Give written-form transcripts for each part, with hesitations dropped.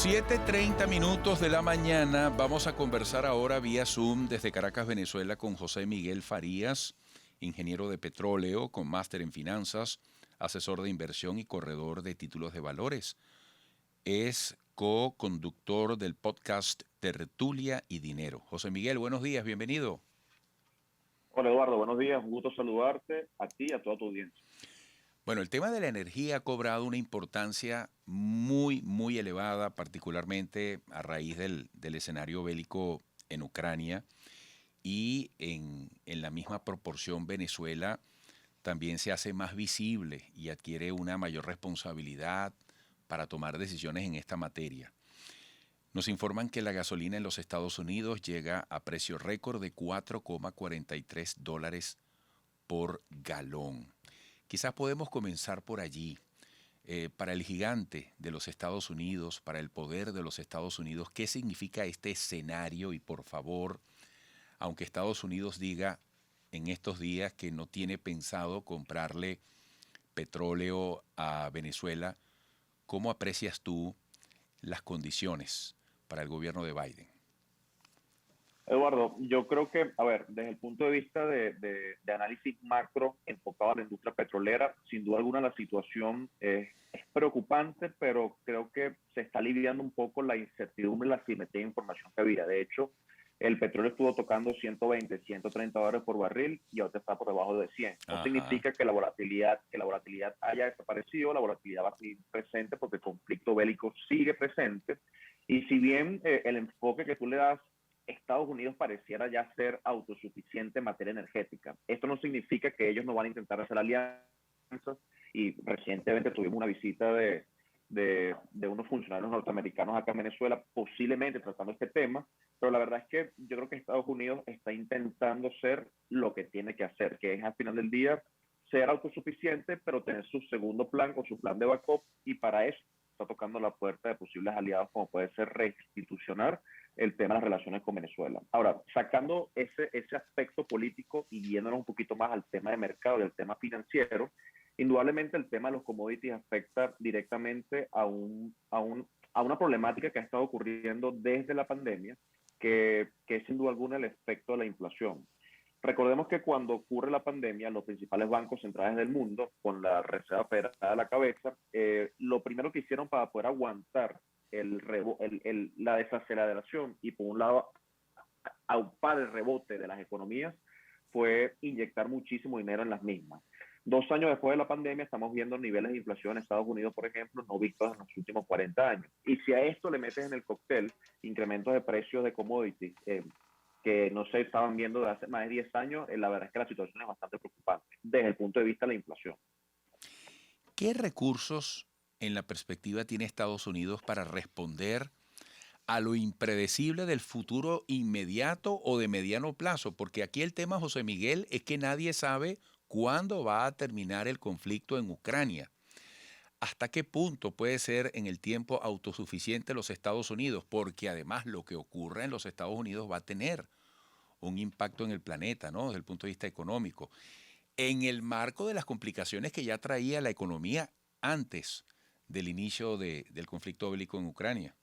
7:30 de la mañana. Vamos a conversar ahora vía Zoom desde Caracas, Venezuela, con José Miguel Farías, ingeniero de petróleo con máster en finanzas, asesor de inversión y corredor de títulos de valores. Es co-conductor del podcast Tertulia y Dinero. José Miguel, buenos días, bienvenido. Hola Eduardo, buenos días, un gusto saludarte a ti y a toda tu audiencia. Bueno, el tema de la energía ha cobrado una importancia muy elevada, particularmente a raíz del escenario bélico en Ucrania, y en la misma proporción Venezuela también se hace más visible y adquiere una mayor responsabilidad para tomar decisiones en esta materia. Nos informan que la gasolina en los Estados Unidos llega a precio récord de $4,43 por galón. Quizás podemos comenzar por allí. Para el gigante de los Estados Unidos, para el poder de los Estados Unidos, ¿qué significa este escenario? Y por favor, aunque Estados Unidos diga en estos días que no tiene pensado comprarle petróleo a Venezuela, ¿cómo aprecias tú las condiciones para el gobierno de Biden? Eduardo, yo creo que, a ver, desde el punto de vista de análisis macro enfocado a la industria petrolera, sin duda alguna la situación es preocupante, pero creo que se está aliviando un poco la incertidumbre y la asimetría de información que había. De hecho, el petróleo estuvo tocando 120, $130 por barril y ahora está por debajo de 100. No Ajá. significa que la volatilidad haya desaparecido, la volatilidad va a seguir presente porque el conflicto bélico sigue presente. Y si bien el enfoque que tú le das, Estados Unidos pareciera ya ser autosuficiente en materia energética. Esto no significa que ellos no van a intentar hacer alianzas y recientemente tuvimos una visita de unos funcionarios norteamericanos acá en Venezuela, posiblemente tratando este tema, pero la verdad es que yo creo que Estados Unidos está intentando ser lo que tiene que hacer, que es al final del día ser autosuficiente, pero tener su segundo plan o su plan de backup, y para eso está tocando la puerta de posibles aliados como puede ser reinstitucionar el tema de las relaciones con Venezuela. Ahora, sacando ese aspecto político y yéndonos un poquito más al tema de mercado y al tema financiero, indudablemente el tema de los commodities afecta directamente a una problemática que ha estado ocurriendo desde la pandemia, que es sin duda alguna el efecto de la inflación. Recordemos que cuando ocurre la pandemia, los principales bancos centrales del mundo, con la Reserva Federal a la cabeza, lo primero que hicieron para poder aguantar la desaceleración y por un lado aupar el rebote de las economías fue inyectar muchísimo dinero en las mismas. 2 años después de la pandemia estamos viendo niveles de inflación en Estados Unidos, por ejemplo, no vistos en los últimos 40 años. Y si a esto le metes en el cóctel incrementos de precios de commodities que no se estaban viendo desde hace más de 10 años, la verdad es que la situación es bastante preocupante desde el punto de vista de la inflación. ¿Qué recursos en la perspectiva tiene Estados Unidos para responder a lo impredecible del futuro inmediato o de mediano plazo? Porque aquí el tema, José Miguel, es que nadie sabe cuándo va a terminar el conflicto en Ucrania. ¿Hasta qué punto puede ser en el tiempo autosuficiente los Estados Unidos? Porque además lo que ocurra en los Estados Unidos va a tener un impacto en el planeta, ¿no? Desde el punto de vista económico. En el marco de las complicaciones que ya traía la economía antes del inicio del conflicto bélico en Ucrania.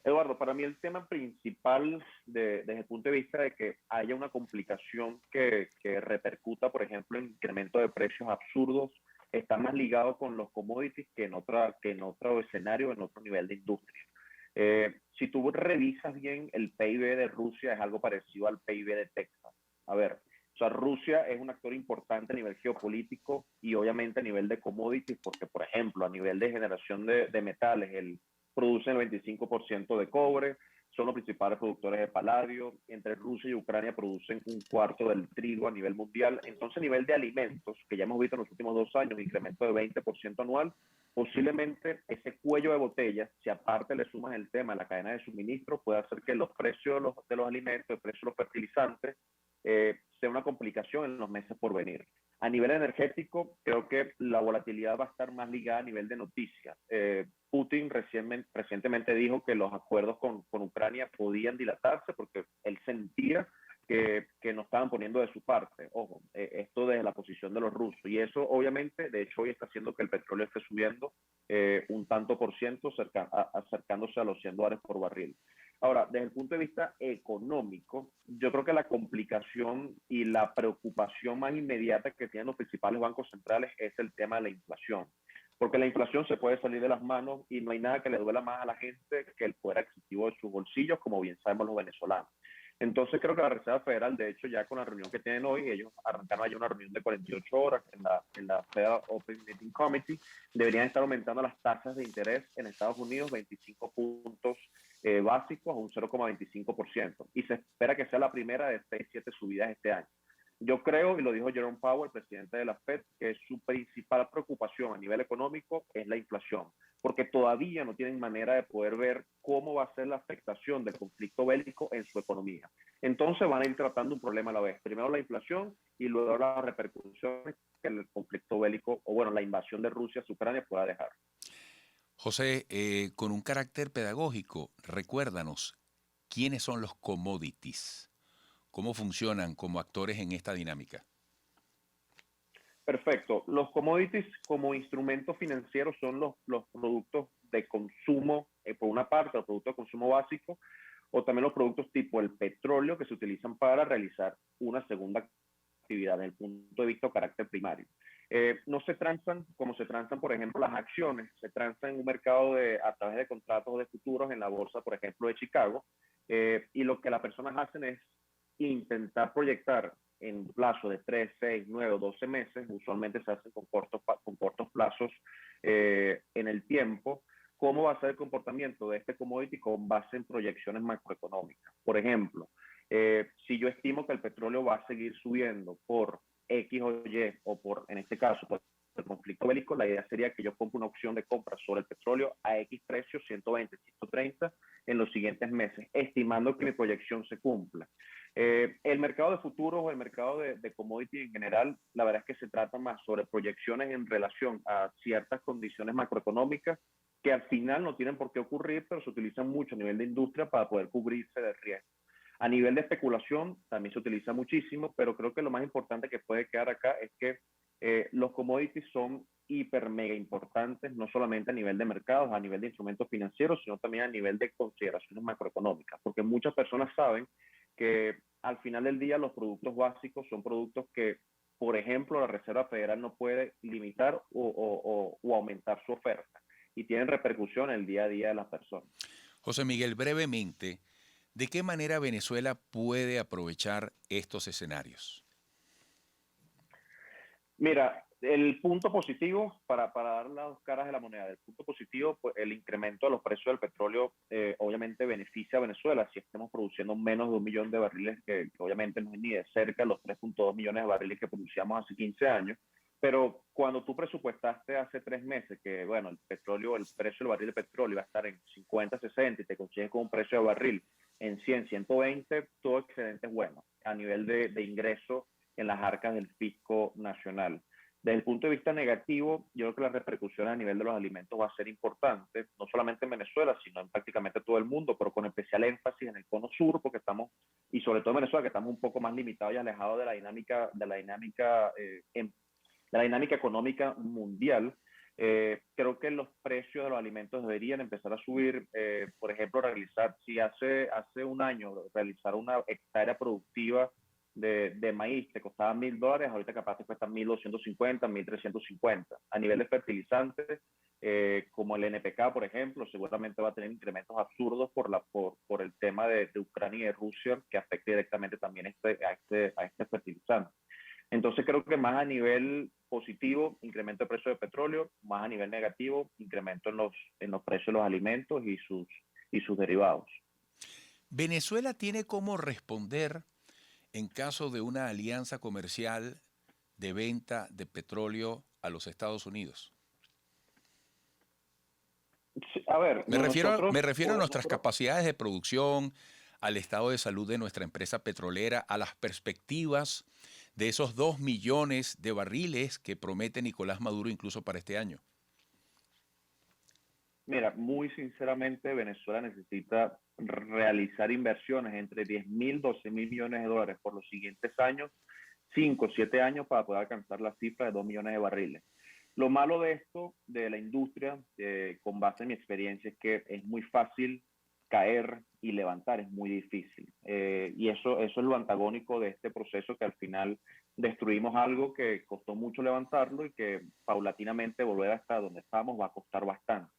Eduardo, para mí el tema principal desde el punto de vista de que haya una complicación que repercuta, por ejemplo, en incremento de precios absurdos, está más ligado con los commodities que en otro escenario, en otro nivel de industria. Si tú revisas bien, el PIB de Rusia es algo parecido al PIB de Texas. A ver, o sea, Rusia es un actor importante a nivel geopolítico y obviamente a nivel de commodities, porque, por ejemplo, a nivel de generación de metales, producen el 25% de cobre, son los principales productores de paladio. Entre Rusia y Ucrania producen un cuarto del trigo a nivel mundial. Entonces, a nivel de alimentos, que ya hemos visto en los últimos 2 años, un incremento de 20% anual, posiblemente ese cuello de botella, si aparte le sumas el tema de la cadena de suministro, puede hacer que los precios de los alimentos, el precio de los fertilizantes, sea una complicación en los meses por venir. A nivel energético, creo que la volatilidad va a estar más ligada a nivel de noticias. Putin recientemente dijo que los acuerdos con Ucrania podían dilatarse porque él sentía que no estaban poniendo de su parte. Ojo, esto desde la posición de los rusos. Y eso, obviamente, de hecho, hoy está haciendo que el petróleo esté subiendo un tanto por ciento, acercándose a los $100 por barril. Ahora, desde el punto de vista económico, yo creo que la complicación y la preocupación más inmediata que tienen los principales bancos centrales es el tema de la inflación. Porque la inflación se puede salir de las manos y no hay nada que le duela más a la gente que el poder adquisitivo de sus bolsillos, como bien sabemos los venezolanos. Entonces creo que la Reserva Federal, de hecho, ya con la reunión que tienen hoy, ellos arrancaron ayer una reunión de 48 horas en la Federal Open Meeting Committee, deberían estar aumentando las tasas de interés en Estados Unidos 25 puntos básicos a un 0,25%. Y se espera que sea la primera de 6, 7 subidas este año. Yo creo, y lo dijo Jerome Powell, presidente de la Fed, que su principal preocupación a nivel económico es la inflación, porque todavía no tienen manera de poder ver cómo va a ser la afectación del conflicto bélico en su economía. Entonces van a ir tratando un problema a la vez. Primero la inflación y luego las repercusiones que el conflicto bélico, o bueno, la invasión de Rusia a Ucrania pueda dejar. José, con un carácter pedagógico, recuérdanos, ¿quiénes son los commodities? ¿Cómo funcionan como actores en esta dinámica? Perfecto. Los commodities como instrumentos financieros son los productos de consumo, por una parte, los productos de consumo básico, o también los productos tipo el petróleo que se utilizan para realizar una segunda actividad desde el punto de vista de carácter primario. No se transan como se transan, por ejemplo, las acciones, se transan en un mercado a través de contratos de futuros en la bolsa, por ejemplo, de Chicago, y lo que las personas hacen es intentar proyectar en plazo de 3, 6, 9 o 12 meses, usualmente se hacen con cortos plazos en el tiempo, cómo va a ser el comportamiento de este commodity con base en proyecciones macroeconómicas. Por ejemplo, si yo estimo que el petróleo va a seguir subiendo por X o Y, o por, en este caso, por el conflicto bélico, la idea sería que yo compre una opción de compra sobre el petróleo a X precio, 120, 130, en los siguientes meses, estimando que mi proyección se cumpla. El mercado de futuros o el mercado de commodity en general, la verdad es que se trata más sobre proyecciones en relación a ciertas condiciones macroeconómicas que al final no tienen por qué ocurrir, pero se utilizan mucho a nivel de industria para poder cubrirse de riesgo. A nivel de especulación también se utiliza muchísimo, pero creo que lo más importante que puede quedar acá es que los commodities son hiper mega importantes, no solamente a nivel de mercados, a nivel de instrumentos financieros, sino también a nivel de consideraciones macroeconómicas, porque muchas personas saben que al final del día los productos básicos son productos que, por ejemplo, la Reserva Federal no puede limitar o aumentar su oferta y tienen repercusión en el día a día de las personas. José Miguel, brevemente, ¿de qué manera Venezuela puede aprovechar estos escenarios? Mira, el punto positivo, para dar las dos caras de la moneda, el punto positivo, pues el incremento de los precios del petróleo obviamente beneficia a Venezuela si estemos produciendo menos de 1 millón de barriles, que obviamente no es ni de cerca los 3,2 millones de barriles que producíamos hace 15 años. Pero cuando tú presupuestaste hace 3 meses que, bueno, el petróleo, el precio del barril de petróleo iba a estar en 50, 60 y te consigues con un precio de barril en 100, 120, todo excedente es bueno a nivel de ingreso en las arcas del fisco nacional. Desde el punto de vista negativo, yo creo que la repercusión a nivel de los alimentos va a ser importante, no solamente en Venezuela, sino en prácticamente todo el mundo, pero con especial énfasis en el cono sur, porque estamos, y sobre todo en Venezuela, que estamos un poco más limitados y alejados de la dinámica económica mundial. Creo que los precios de los alimentos deberían empezar a subir. Por ejemplo, si hace un año realizar una hectárea productiva de maíz te costaba $1,000, ahorita capaz te cuesta 1,250, 1,350. A nivel de fertilizantes, como el NPK, por ejemplo, seguramente va a tener incrementos absurdos por el tema de Ucrania y de Rusia, que afecta directamente también a este fertilizante. Entonces creo que más a nivel positivo, incremento de precio de petróleo, más a nivel negativo, incremento en los precios de los alimentos y sus derivados. Venezuela tiene cómo responder en caso de una alianza comercial de venta de petróleo a los Estados Unidos. A ver, Me refiero a nuestras capacidades de producción, al estado de salud de nuestra empresa petrolera, a las perspectivas de esos 2 millones de barriles que promete Nicolás Maduro incluso para este año. Mira, muy sinceramente, Venezuela necesita realizar inversiones entre 10.000, 12.000 millones de dólares por los siguientes años, 5 o 7 años, para poder alcanzar la cifra de 2 millones de barriles. Lo malo de esto, de la industria, con base en mi experiencia, es que es muy fácil caer y levantar, es muy difícil. Y eso es lo antagónico de este proceso, que al final destruimos algo que costó mucho levantarlo y que paulatinamente volver hasta donde estábamos va a costar bastante.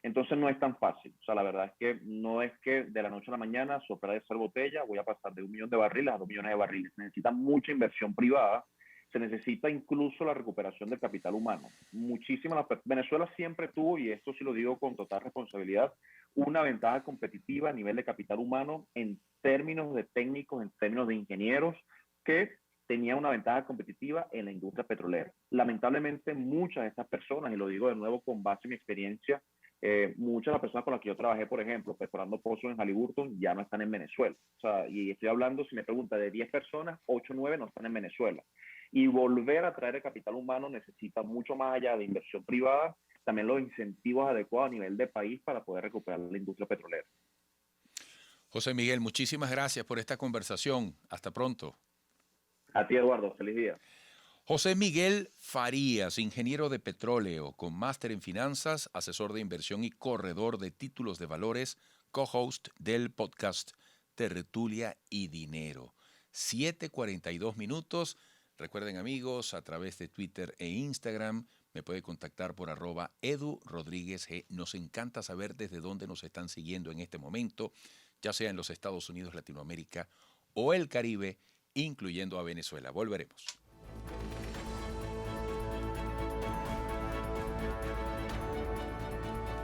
Entonces no es tan fácil. O sea, la verdad es que no es que de la noche a la mañana soplar esa botella, voy a pasar de 1 millón de barriles a 2 millones de barriles. Se necesita mucha inversión privada, se necesita incluso la recuperación del capital humano. Venezuela siempre tuvo, y esto sí lo digo con total responsabilidad, una ventaja competitiva a nivel de capital humano en términos de técnicos, en términos de ingenieros, que tenía una ventaja competitiva en la industria petrolera. Lamentablemente, muchas de estas personas, y lo digo de nuevo con base en mi experiencia, muchas de las personas con las que yo trabajé, por ejemplo, perforando pozos en Halliburton, ya no están en Venezuela. O sea, y estoy hablando, si me pregunta, de 10 personas, 8 o 9 no están en Venezuela. Y volver a traer el capital humano necesita mucho más allá de inversión privada, también los incentivos adecuados a nivel de país para poder recuperar la industria petrolera. José Miguel, muchísimas gracias por esta conversación. Hasta pronto. A ti, Eduardo, feliz día. José Miguel Farías, ingeniero de petróleo, con máster en finanzas, asesor de inversión y corredor de títulos de valores, co-host del podcast Tertulia y Dinero. 7:42. Recuerden, amigos, a través de Twitter e Instagram me puede contactar por @EduRodríguezG. Nos encanta saber desde dónde nos están siguiendo en este momento, ya sea en los Estados Unidos, Latinoamérica o el Caribe, incluyendo a Venezuela. Volveremos.